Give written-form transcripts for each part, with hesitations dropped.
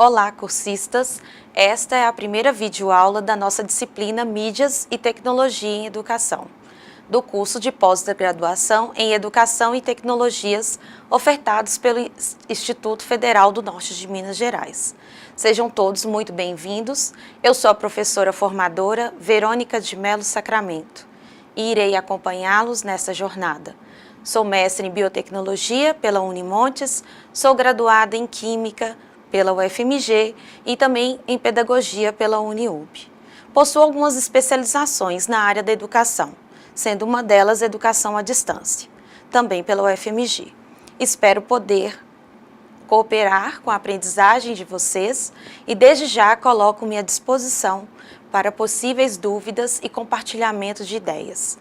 Olá, cursistas! Esta é a primeira videoaula da nossa disciplina Mídias e Tecnologia em Educação, do curso de pós-graduação em Educação e Tecnologias ofertados pelo Instituto Federal do Norte de Minas Gerais. Sejam todos muito bem-vindos. Eu sou a professora formadora Verônica de Melo Sacramento e irei acompanhá-los nesta jornada. Sou mestre em Biotecnologia pela Unimontes, sou graduada em Química pela UFMG e também em Pedagogia pela UniUB. Possuo algumas especializações na área da educação, sendo uma delas Educação à Distância, também pela UFMG. Espero poder cooperar com a aprendizagem de vocês e desde já coloco-me à disposição para possíveis dúvidas e compartilhamento de ideias.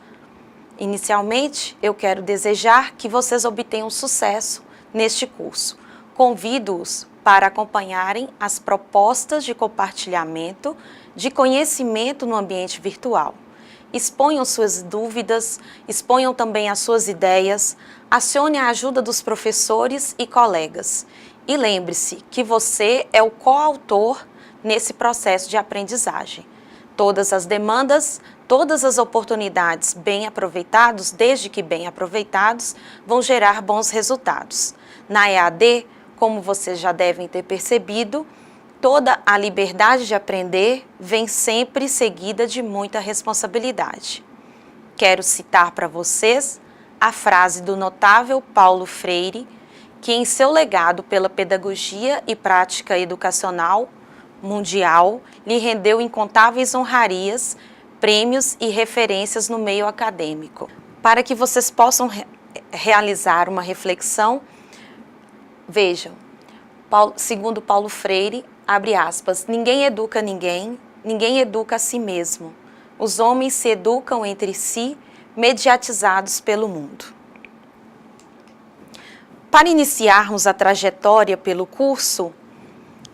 Inicialmente, eu quero desejar que vocês obtenham sucesso neste curso. Convido-os para acompanharem as propostas de compartilhamento de conhecimento no ambiente virtual. Exponham suas dúvidas, exponham também as suas ideias, acione a ajuda dos professores e colegas. E lembre-se que você é o coautor nesse processo de aprendizagem. Todas as demandas, todas as oportunidades bem aproveitados, desde que bem aproveitados, vão gerar bons resultados. Na EAD, como vocês já devem ter percebido, toda a liberdade de aprender vem sempre seguida de muita responsabilidade. Quero citar para vocês a frase do notável Paulo Freire, que em seu legado pela pedagogia e prática educacional mundial lhe rendeu incontáveis honrarias, prêmios e referências no meio acadêmico. Para que vocês possam realizar uma reflexão, vejam, segundo Paulo Freire, abre aspas, ninguém educa ninguém, ninguém educa a si mesmo. Os homens se educam entre si, mediatizados pelo mundo. Para iniciarmos a trajetória pelo curso,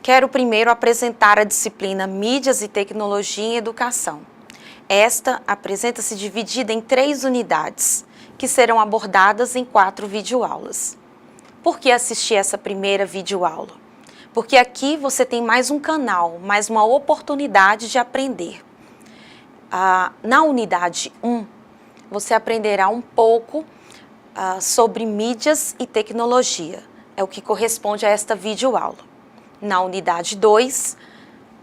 quero primeiro apresentar a disciplina Mídias e Tecnologia em Educação. Esta apresenta-se dividida em 3 unidades, que serão abordadas em 4 videoaulas. Por que assistir essa primeira videoaula? Porque aqui você tem mais um canal, mais uma oportunidade de aprender. Na unidade 1, você aprenderá um pouco sobre mídias e tecnologia. É o que corresponde a esta videoaula. Na unidade 2,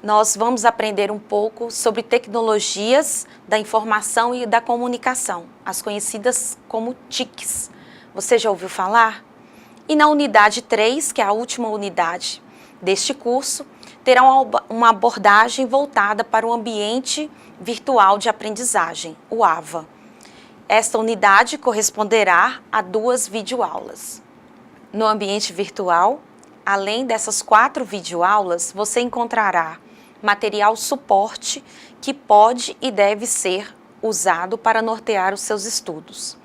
nós vamos aprender um pouco sobre tecnologias da informação e da comunicação, as conhecidas como TICs. Você já ouviu falar? E na unidade 3, que é a última unidade deste curso, terá uma abordagem voltada para o ambiente virtual de aprendizagem, o AVA. Esta unidade corresponderá a 2 videoaulas. No ambiente virtual, além dessas 4 videoaulas, você encontrará material suporte que pode e deve ser usado para nortear os seus estudos.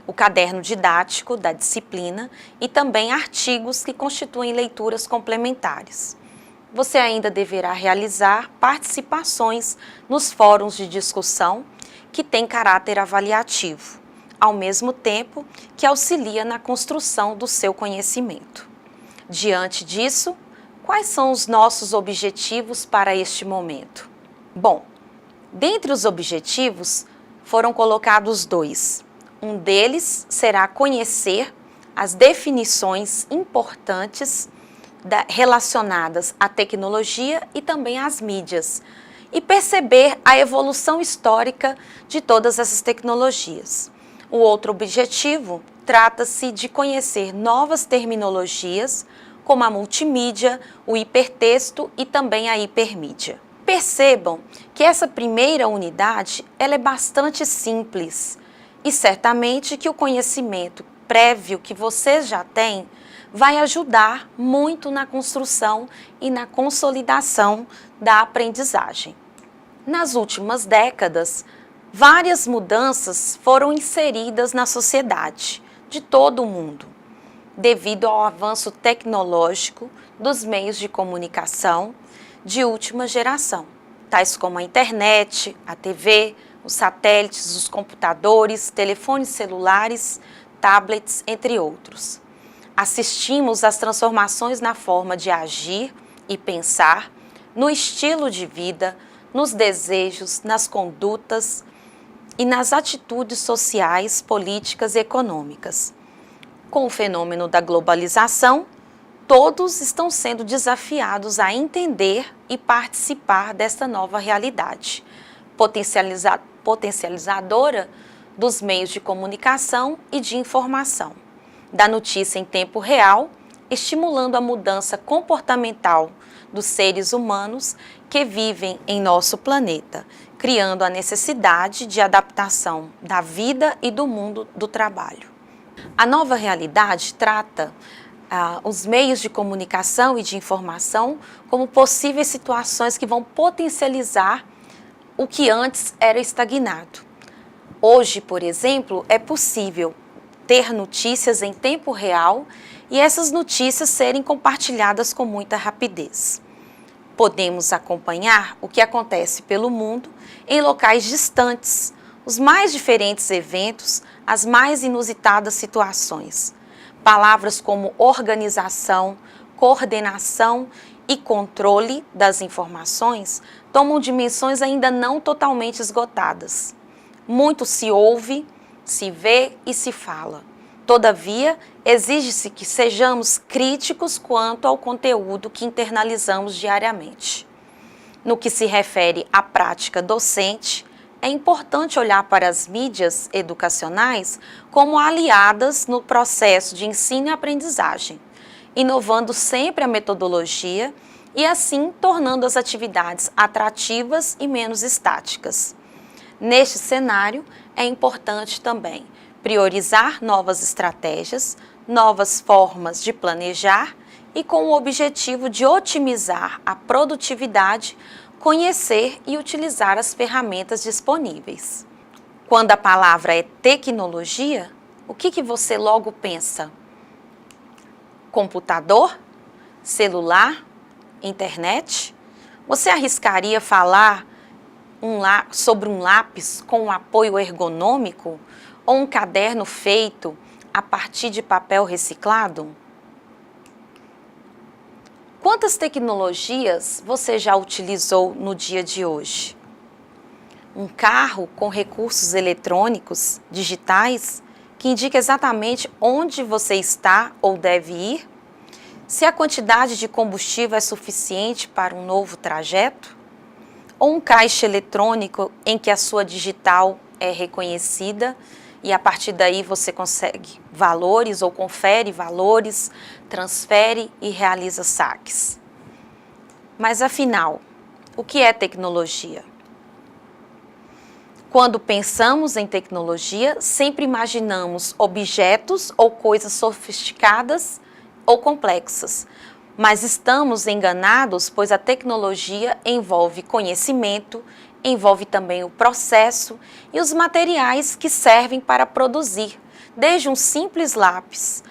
O caderno didático da disciplina e também artigos que constituem leituras complementares. Você ainda deverá realizar participações nos fóruns de discussão que têm caráter avaliativo, ao mesmo tempo que auxilia na construção do seu conhecimento. Diante disso, quais são os nossos objetivos para este momento? Bom, dentre os objetivos foram colocados 2. Um deles será conhecer as definições importantes relacionadas à tecnologia e também às mídias e perceber a evolução histórica de todas essas tecnologias. O outro objetivo trata-se de conhecer novas terminologias como a multimídia, o hipertexto e também a hipermídia. Percebam que essa primeira unidade ela é bastante simples. E certamente que o conhecimento prévio que vocês já têm vai ajudar muito na construção e na consolidação da aprendizagem. Nas últimas décadas, várias mudanças foram inseridas na sociedade de todo o mundo, devido ao avanço tecnológico dos meios de comunicação de última geração, tais como a internet, a TV, os satélites, os computadores, telefones celulares, tablets, entre outros. Assistimos às transformações na forma de agir e pensar, no estilo de vida, nos desejos, nas condutas e nas atitudes sociais, políticas e econômicas. Com o fenômeno da globalização, todos estão sendo desafiados a entender e participar desta nova realidade, potencializadora dos meios de comunicação e de informação, da notícia em tempo real, estimulando a mudança comportamental dos seres humanos que vivem em nosso planeta, criando a necessidade de adaptação da vida e do mundo do trabalho. A nova realidade trata os meios de comunicação e de informação como possíveis situações que vão potencializar o que antes era estagnado. Hoje, por exemplo, é possível ter notícias em tempo real e essas notícias serem compartilhadas com muita rapidez. Podemos acompanhar o que acontece pelo mundo em locais distantes, os mais diferentes eventos, as mais inusitadas situações. Palavras como organização, coordenação e controle das informações tomam dimensões ainda não totalmente esgotadas. Muito se ouve, se vê e se fala. Todavia, exige-se que sejamos críticos quanto ao conteúdo que internalizamos diariamente. No que se refere à prática docente, é importante olhar para as mídias educacionais como aliadas no processo de ensino e aprendizagem, inovando sempre a metodologia e assim tornando as atividades atrativas e menos estáticas. Neste cenário, é importante também priorizar novas estratégias, novas formas de planejar e com o objetivo de otimizar a produtividade, conhecer e utilizar as ferramentas disponíveis. Quando a palavra é tecnologia, o que você logo pensa? Computador? Celular? Internet? Você arriscaria falar sobre um lápis com um apoio ergonômico ou um caderno feito a partir de papel reciclado? Quantas tecnologias você já utilizou no dia de hoje? Um carro com recursos eletrônicos, digitais, que indica exatamente onde você está ou deve ir? Se a quantidade de combustível é suficiente para um novo trajeto? Ou um caixa eletrônico em que a sua digital é reconhecida e a partir daí você consegue valores ou confere valores, transfere e realiza saques. Mas afinal, o que é tecnologia? Quando pensamos em tecnologia, sempre imaginamos objetos ou coisas sofisticadas ou complexas. Mas estamos enganados, pois a tecnologia envolve conhecimento, envolve também o processo e os materiais que servem para produzir, desde um simples lápis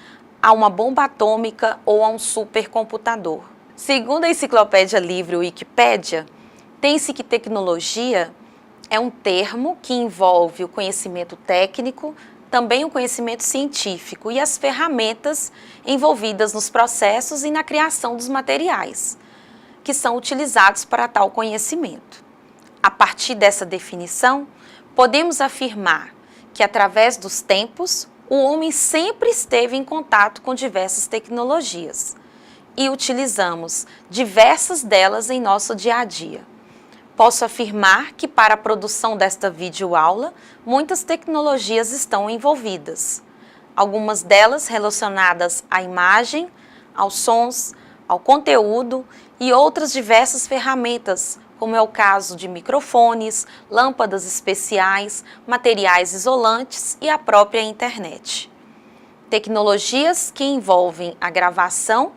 a uma bomba atômica ou a um supercomputador. Segundo a enciclopédia livre Wikipédia, tem-se que tecnologia é um termo que envolve o conhecimento técnico, também o conhecimento científico e as ferramentas envolvidas nos processos e na criação dos materiais, que são utilizados para tal conhecimento. A partir dessa definição, podemos afirmar que, através dos tempos, o homem sempre esteve em contato com diversas tecnologias e utilizamos diversas delas em nosso dia a dia. Posso afirmar que para a produção desta videoaula, muitas tecnologias estão envolvidas. Algumas delas relacionadas à imagem, aos sons, ao conteúdo e outras diversas ferramentas, como é o caso de microfones, lâmpadas especiais, materiais isolantes e a própria internet. Tecnologias que envolvem a gravação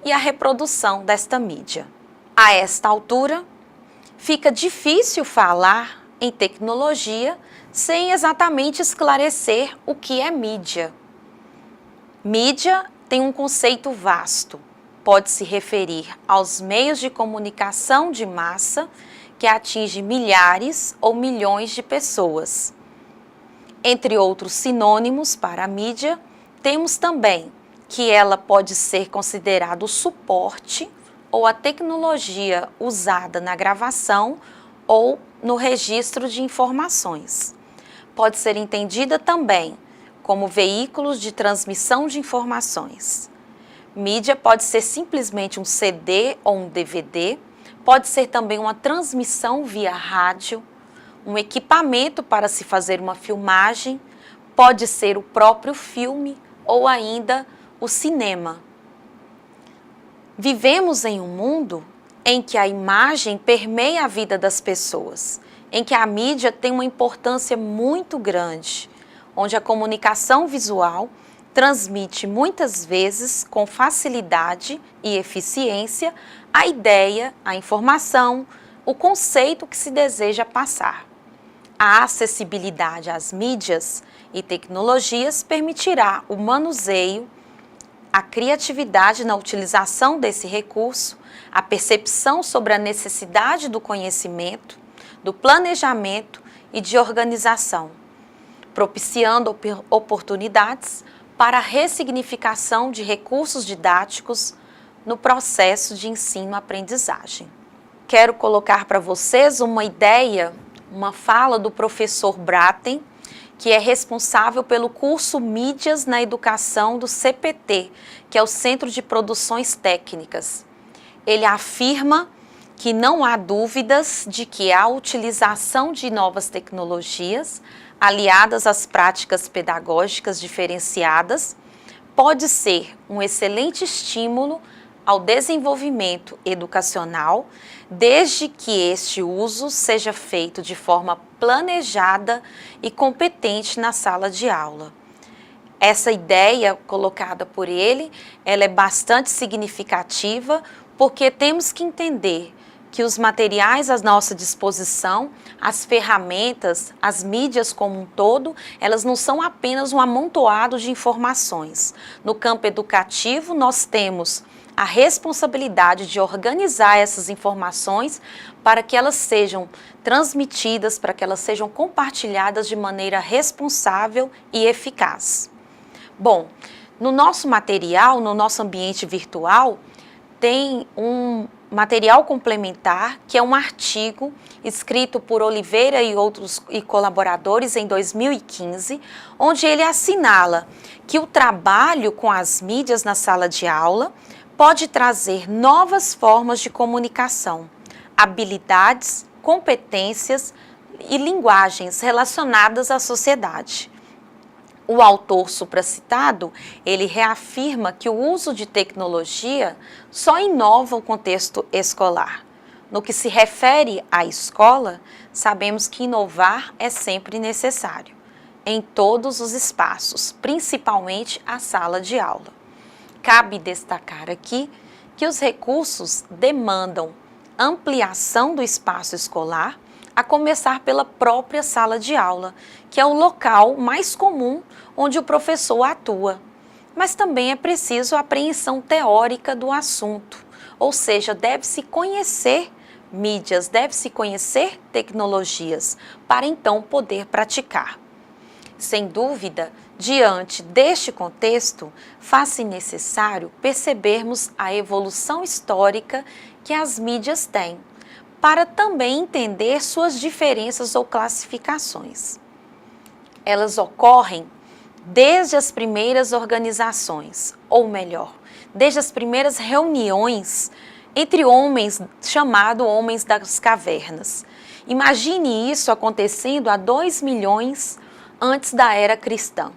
e a reprodução desta mídia. A esta altura, fica difícil falar em tecnologia sem exatamente esclarecer o que é mídia. Mídia tem um conceito vasto. Pode se referir aos meios de comunicação de massa que atinge milhares ou milhões de pessoas. Entre outros sinônimos para a mídia, temos também que ela pode ser considerada o suporte ou a tecnologia usada na gravação ou no registro de informações. Pode ser entendida também como veículos de transmissão de informações. Mídia pode ser simplesmente um CD ou um DVD, pode ser também uma transmissão via rádio, um equipamento para se fazer uma filmagem, pode ser o próprio filme ou ainda o cinema. Vivemos em um mundo em que a imagem permeia a vida das pessoas, em que a mídia tem uma importância muito grande, onde a comunicação visual transmite muitas vezes com facilidade e eficiência a ideia, a informação, o conceito que se deseja passar. A acessibilidade às mídias e tecnologias permitirá o manuseio, a criatividade na utilização desse recurso, a percepção sobre a necessidade do conhecimento, do planejamento e de organização, propiciando oportunidades para a ressignificação de recursos didáticos no processo de ensino-aprendizagem. Quero colocar para vocês uma ideia, uma fala do professor Braten, que é responsável pelo curso Mídias na Educação do CPT, que é o Centro de Produções Técnicas. Ele afirma que não há dúvidas de que a utilização de novas tecnologias, aliadas às práticas pedagógicas diferenciadas, pode ser um excelente estímulo ao desenvolvimento educacional, desde que este uso seja feito de forma planejada e competente na sala de aula. Essa ideia colocada por ele, ela é bastante significativa, porque temos que entender que os materiais à nossa disposição, as ferramentas, as mídias como um todo, elas não são apenas um amontoado de informações. No campo educativo, nós temos a responsabilidade de organizar essas informações para que elas sejam transmitidas, para que elas sejam compartilhadas de maneira responsável e eficaz. Bom, no nosso material, no nosso ambiente virtual, tem um material complementar, que é um artigo escrito por Oliveira e outros colaboradores em 2015, onde ele assinala que o trabalho com as mídias na sala de aula pode trazer novas formas de comunicação, habilidades, competências e linguagens relacionadas à sociedade. O autor supracitado, ele reafirma que o uso de tecnologia só inova o contexto escolar. No que se refere à escola, sabemos que inovar é sempre necessário, em todos os espaços, principalmente a sala de aula. Cabe destacar aqui que os recursos demandam ampliação do espaço escolar, a começar pela própria sala de aula, que é o local mais comum onde o professor atua. Mas também é preciso a apreensão teórica do assunto, ou seja, deve-se conhecer mídias, deve-se conhecer tecnologias, para então poder praticar. Sem dúvida, diante deste contexto, faz-se necessário percebermos a evolução histórica que as mídias têm, para também entender suas diferenças ou classificações. Elas ocorrem desde as primeiras organizações, ou melhor, desde as primeiras reuniões entre homens, chamado Homens das Cavernas. Imagine isso acontecendo há 2 milhões antes da era cristã.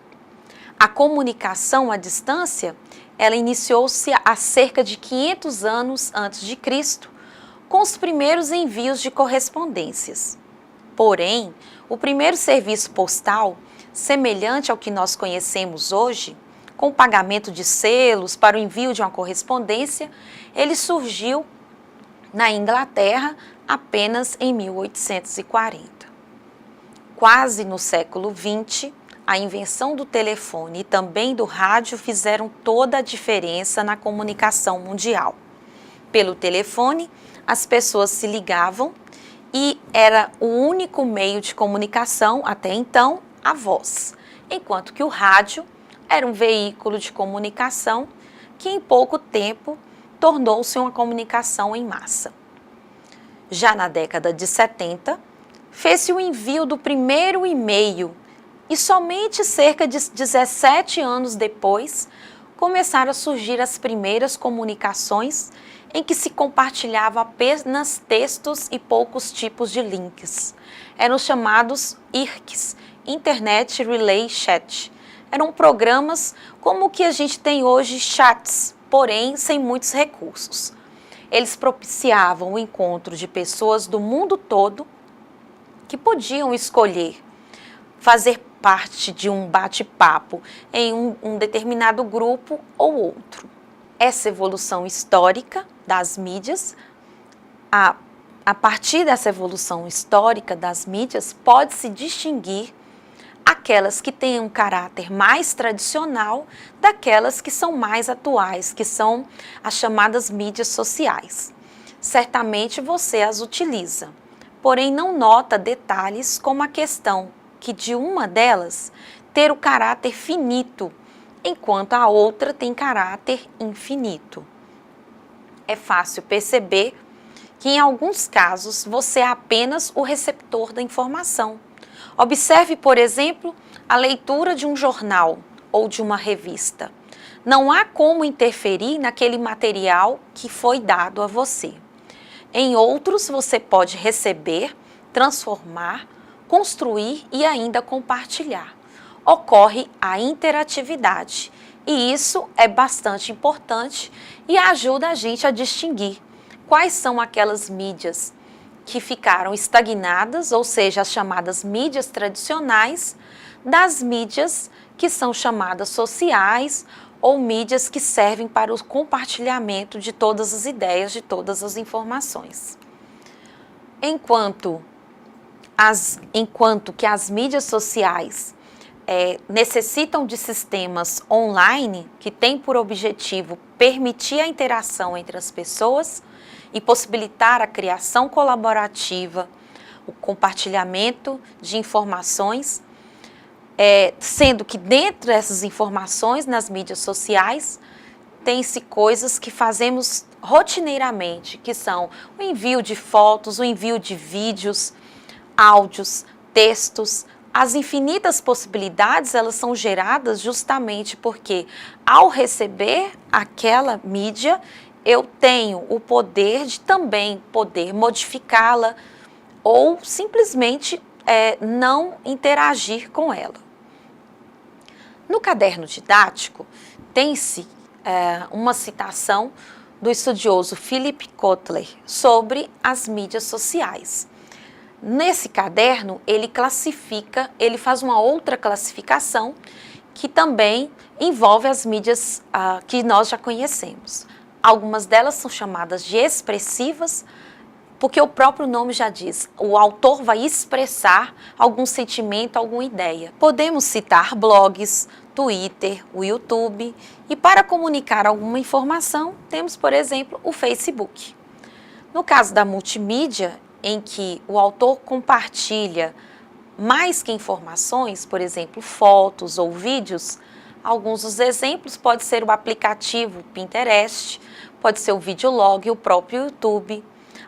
A comunicação à distância, ela iniciou-se há cerca de 500 anos antes de Cristo, com os primeiros envios de correspondências. Porém, o primeiro serviço postal, semelhante ao que nós conhecemos hoje, com o pagamento de selos para o envio de uma correspondência, ele surgiu na Inglaterra apenas em 1840. Quase no século XX, a invenção do telefone e também do rádio fizeram toda a diferença na comunicação mundial. Pelo telefone, as pessoas se ligavam e era o único meio de comunicação, até então, a voz, enquanto que o rádio era um veículo de comunicação que em pouco tempo tornou-se uma comunicação em massa. Já na década de 70, fez-se o envio do primeiro e-mail e somente cerca de 17 anos depois começaram a surgir as primeiras comunicações em que se compartilhava apenas textos e poucos tipos de links. Eram chamados IRCs, Internet Relay Chat. Eram programas como o que a gente tem hoje, chats, porém sem muitos recursos. Eles propiciavam o encontro de pessoas do mundo todo que podiam escolher fazer parte de um bate-papo em um determinado grupo ou outro. Essa evolução histórica das mídias, a partir dessa evolução histórica das mídias, pode-se distinguir aquelas que têm um caráter mais tradicional daquelas que são mais atuais, que são as chamadas mídias sociais. Certamente você as utiliza, porém não nota detalhes como a questão que de uma delas ter o caráter finito, enquanto a outra tem caráter infinito. É fácil perceber que em alguns casos você é apenas o receptor da informação. Observe, por exemplo, a leitura de um jornal ou de uma revista. Não há como interferir naquele material que foi dado a você. Em outros, você pode receber, transformar, construir e ainda compartilhar. Ocorre a interatividade e isso é bastante importante e ajuda a gente a distinguir quais são aquelas mídias que ficaram estagnadas, ou seja, as chamadas mídias tradicionais, das mídias que são chamadas sociais ou mídias que servem para o compartilhamento de todas as ideias, de todas as informações. Enquanto que as mídias sociais necessitam de sistemas online que têm por objetivo permitir a interação entre as pessoas e possibilitar a criação colaborativa, o compartilhamento de informações, sendo que dentro dessas informações nas mídias sociais tem-se coisas que fazemos rotineiramente, que são o envio de fotos, o envio de vídeos, áudios, textos. As infinitas possibilidades, elas são geradas justamente porque ao receber aquela mídia, eu tenho o poder de também poder modificá-la ou simplesmente não interagir com ela. No caderno didático, tem-se uma citação do estudioso Philip Kotler sobre as mídias sociais. Nesse caderno, ele faz uma outra classificação que também envolve as mídias que nós já conhecemos. Algumas delas são chamadas de expressivas, porque o próprio nome já diz, o autor vai expressar algum sentimento, alguma ideia. Podemos citar blogs, Twitter, o YouTube, e para comunicar alguma informação, temos, por exemplo, o Facebook. No caso da multimídia, em que o autor compartilha mais que informações, por exemplo, fotos ou vídeos, alguns dos exemplos pode ser o aplicativo Pinterest, pode ser o Videolog, o próprio YouTube,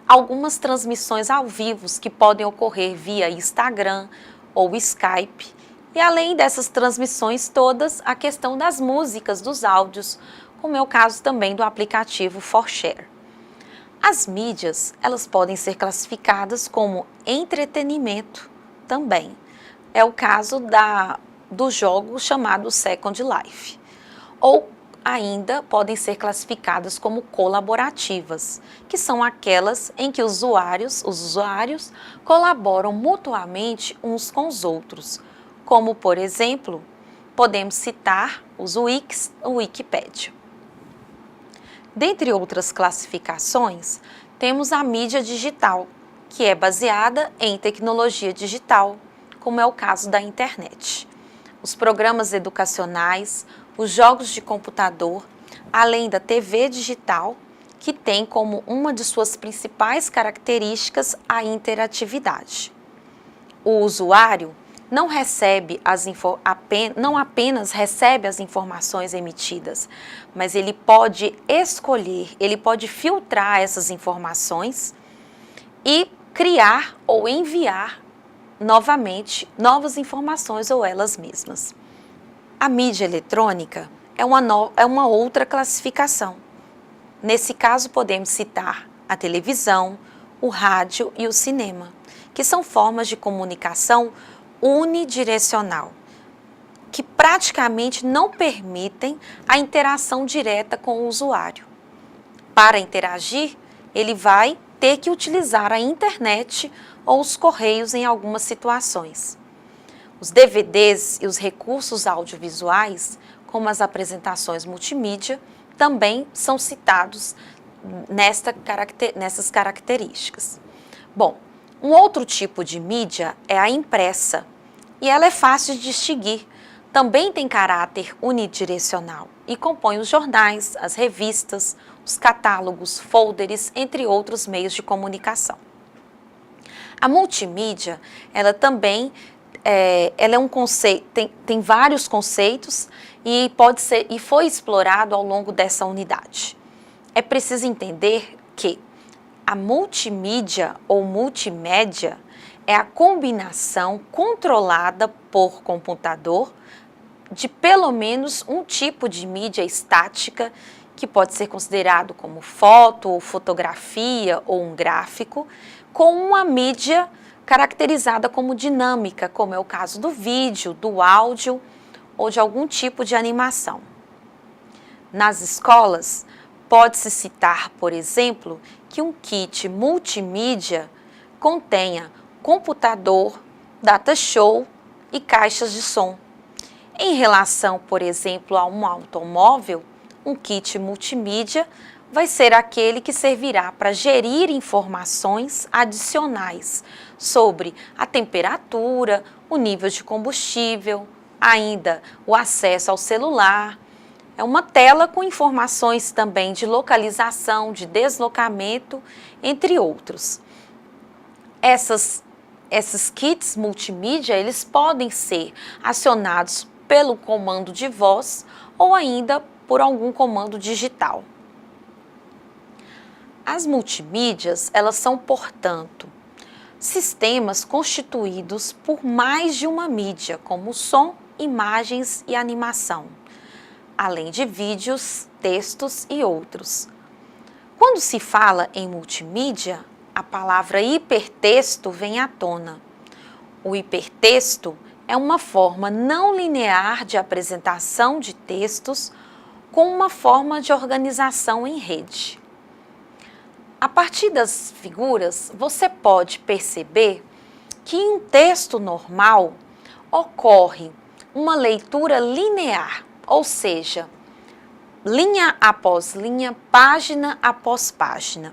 algumas transmissões ao vivo que podem ocorrer via Instagram ou Skype, e além dessas transmissões todas, a questão das músicas, dos áudios, como é o caso também do aplicativo 4Share. As mídias, elas podem ser classificadas como entretenimento também. É o caso do jogo chamado Second Life. Ou ainda podem ser classificadas como colaborativas, que são aquelas em que os usuários colaboram mutuamente uns com os outros, como, por exemplo, podemos citar os Wikis, o Wikipédia. Dentre outras classificações, temos a mídia digital, que é baseada em tecnologia digital, como é o caso da internet. Os programas educacionais, os jogos de computador, além da TV digital, que tem como uma de suas principais características a interatividade. O usuário não apenas recebe as informações emitidas, mas ele pode escolher, ele pode filtrar essas informações e criar ou enviar novamente novas informações ou elas mesmas. A mídia eletrônica é uma outra classificação. Nesse caso, podemos citar a televisão, o rádio e o cinema, que são formas de comunicação unidirecional, que praticamente não permitem a interação direta com o usuário. Para interagir, ele vai ter que utilizar a internet ou os correios em algumas situações. Os DVDs e os recursos audiovisuais, como as apresentações multimídia, também são citados nessas características. Bom, um outro tipo de mídia é a impressa, e ela é fácil de distinguir. Também tem caráter unidirecional e compõe os jornais, as revistas, os catálogos, folders, entre outros meios de comunicação. A multimídia, ela também ela é um conceito, tem vários conceitos e foi explorado ao longo dessa unidade. É preciso entender que a multimídia ou multimédia é a combinação controlada por computador de pelo menos um tipo de mídia estática que pode ser considerado como foto, ou fotografia ou um gráfico, com uma mídia caracterizada como dinâmica, como é o caso do vídeo, do áudio ou de algum tipo de animação. Nas escolas, pode-se citar, por exemplo, que um kit multimídia contenha computador, data show e caixas de som. Em relação, por exemplo, a um automóvel, um kit multimídia vai ser aquele que servirá para gerir informações adicionais sobre a temperatura, o nível de combustível, ainda o acesso ao celular. É uma tela com informações também de localização, de deslocamento, entre outros. Esses kits multimídia, eles podem ser acionados pelo comando de voz ou ainda por algum comando digital. As multimídias, elas são, portanto, sistemas constituídos por mais de uma mídia, como som, imagens e animação, além de vídeos, textos e outros. Quando se fala em multimídia, a palavra hipertexto vem à tona. O hipertexto é uma forma não linear de apresentação de textos com uma forma de organização em rede. A partir das figuras, você pode perceber que em um texto normal ocorre uma leitura linear, ou seja, linha após linha, página após página,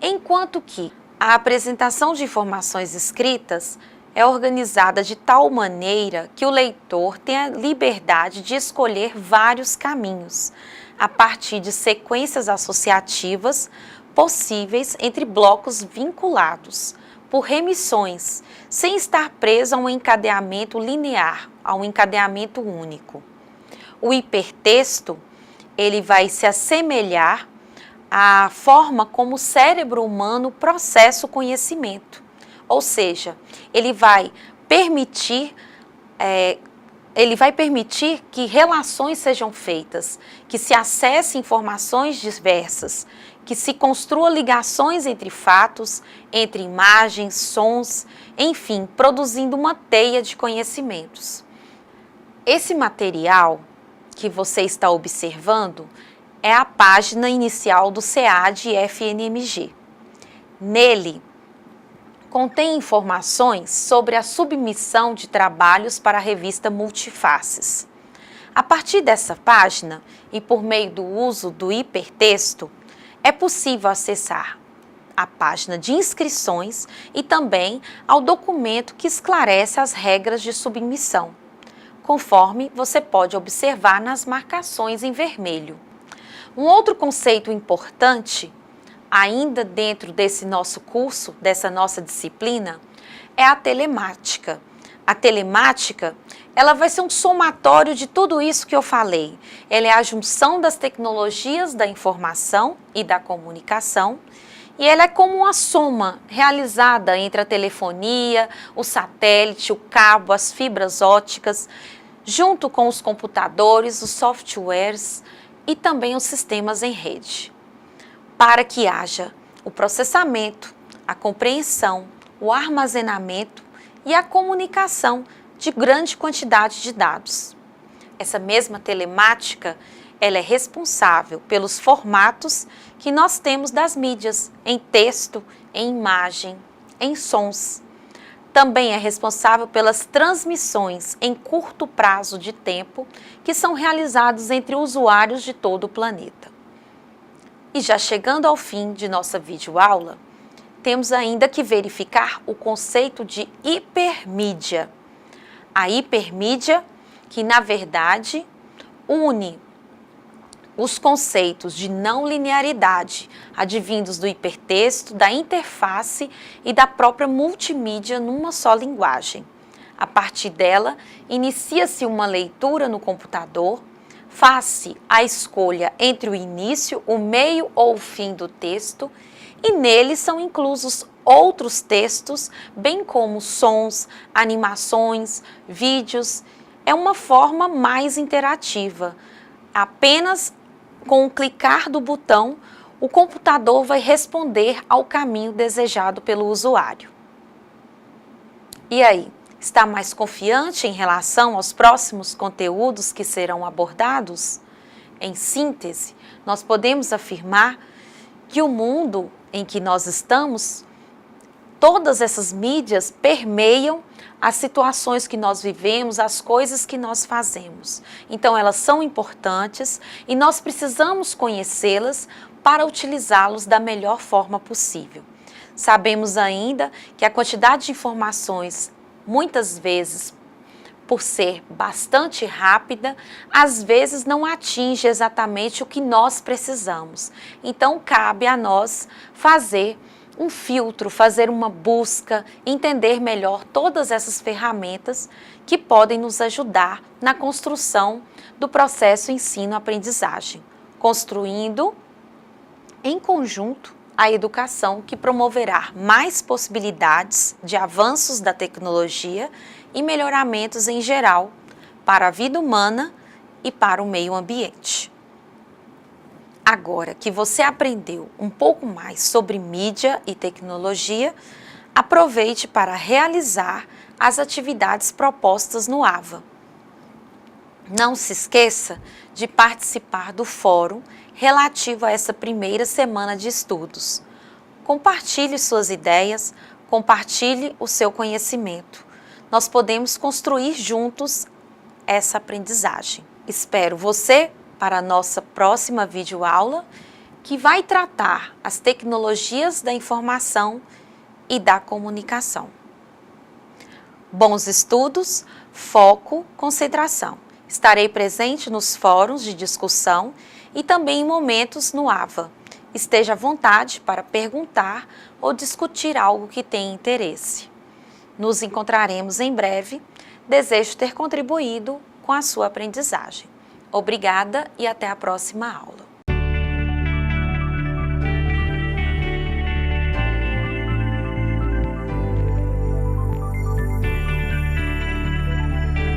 enquanto que a apresentação de informações escritas é organizada de tal maneira que o leitor tem a liberdade de escolher vários caminhos, a partir de sequências associativas possíveis entre blocos vinculados por remissões, sem estar preso a um encadeamento linear, a um encadeamento único. O hipertexto, ele vai se assemelhar à forma como o cérebro humano processa o conhecimento, ou seja, ele vai permitir que relações sejam feitas, que se acesse informações diversas, que se construa ligações entre fatos, entre imagens, sons, enfim, produzindo uma teia de conhecimentos. Esse material que você está observando é a página inicial do SEAD-FNMG. Nele, contém informações sobre a submissão de trabalhos para a revista Multifaces. A partir dessa página, e por meio do uso do hipertexto, é possível acessar a página de inscrições e também ao documento que esclarece as regras de submissão, conforme você pode observar nas marcações em vermelho. Um outro conceito importante, ainda dentro desse nosso curso, dessa nossa disciplina, é a telemática. A telemática, ela vai ser um somatório de tudo isso que eu falei. Ela é a junção das tecnologias da informação e da comunicação, e ela é como uma soma realizada entre a telefonia, o satélite, o cabo, as fibras óticas, junto com os computadores, os softwares e também os sistemas em rede, para que haja o processamento, a compreensão, o armazenamento e a comunicação de grande quantidade de dados. Essa mesma telemática, ela é responsável pelos formatos que nós temos das mídias, em texto, em imagem, em sons. Também é responsável pelas transmissões em curto prazo de tempo que são realizadas entre usuários de todo o planeta. E já chegando ao fim de nossa videoaula, temos ainda que verificar o conceito de hipermídia. A hipermídia, que na verdade une os conceitos de não linearidade, advindos do hipertexto, da interface e da própria multimídia numa só linguagem. A partir dela, inicia-se uma leitura no computador, faz-se a escolha entre o início, o meio ou o fim do texto, e nele são inclusos outros textos, bem como sons, animações, vídeos. É uma forma mais interativa. Apenas com o clicar do botão, o computador vai responder ao caminho desejado pelo usuário. E aí, está mais confiante em relação aos próximos conteúdos que serão abordados? Em síntese, nós podemos afirmar que o mundo em que nós estamos, todas essas mídias permeiam as situações que nós vivemos, as coisas que nós fazemos. Então, elas são importantes e nós precisamos conhecê-las para utilizá-los da melhor forma possível. Sabemos ainda que a quantidade de informações, muitas vezes, por ser bastante rápida, às vezes não atinge exatamente o que nós precisamos. Então, cabe a nós fazer um filtro, fazer uma busca, entender melhor todas essas ferramentas que podem nos ajudar na construção do processo ensino-aprendizagem, construindo em conjunto a educação que promoverá mais possibilidades de avanços da tecnologia e melhoramentos em geral para a vida humana e para o meio ambiente. Agora que você aprendeu um pouco mais sobre mídia e tecnologia, aproveite para realizar as atividades propostas no AVA. Não se esqueça de participar do fórum relativo a essa primeira semana de estudos. Compartilhe suas ideias, compartilhe o seu conhecimento. Nós podemos construir juntos essa aprendizagem. Espero você para a nossa próxima videoaula, que vai tratar as tecnologias da informação e da comunicação. Bons estudos, foco, concentração. Estarei presente nos fóruns de discussão e também em momentos no AVA. Esteja à vontade para perguntar ou discutir algo que tenha interesse. Nos encontraremos em breve. Desejo ter contribuído com a sua aprendizagem. Obrigada e até a próxima aula.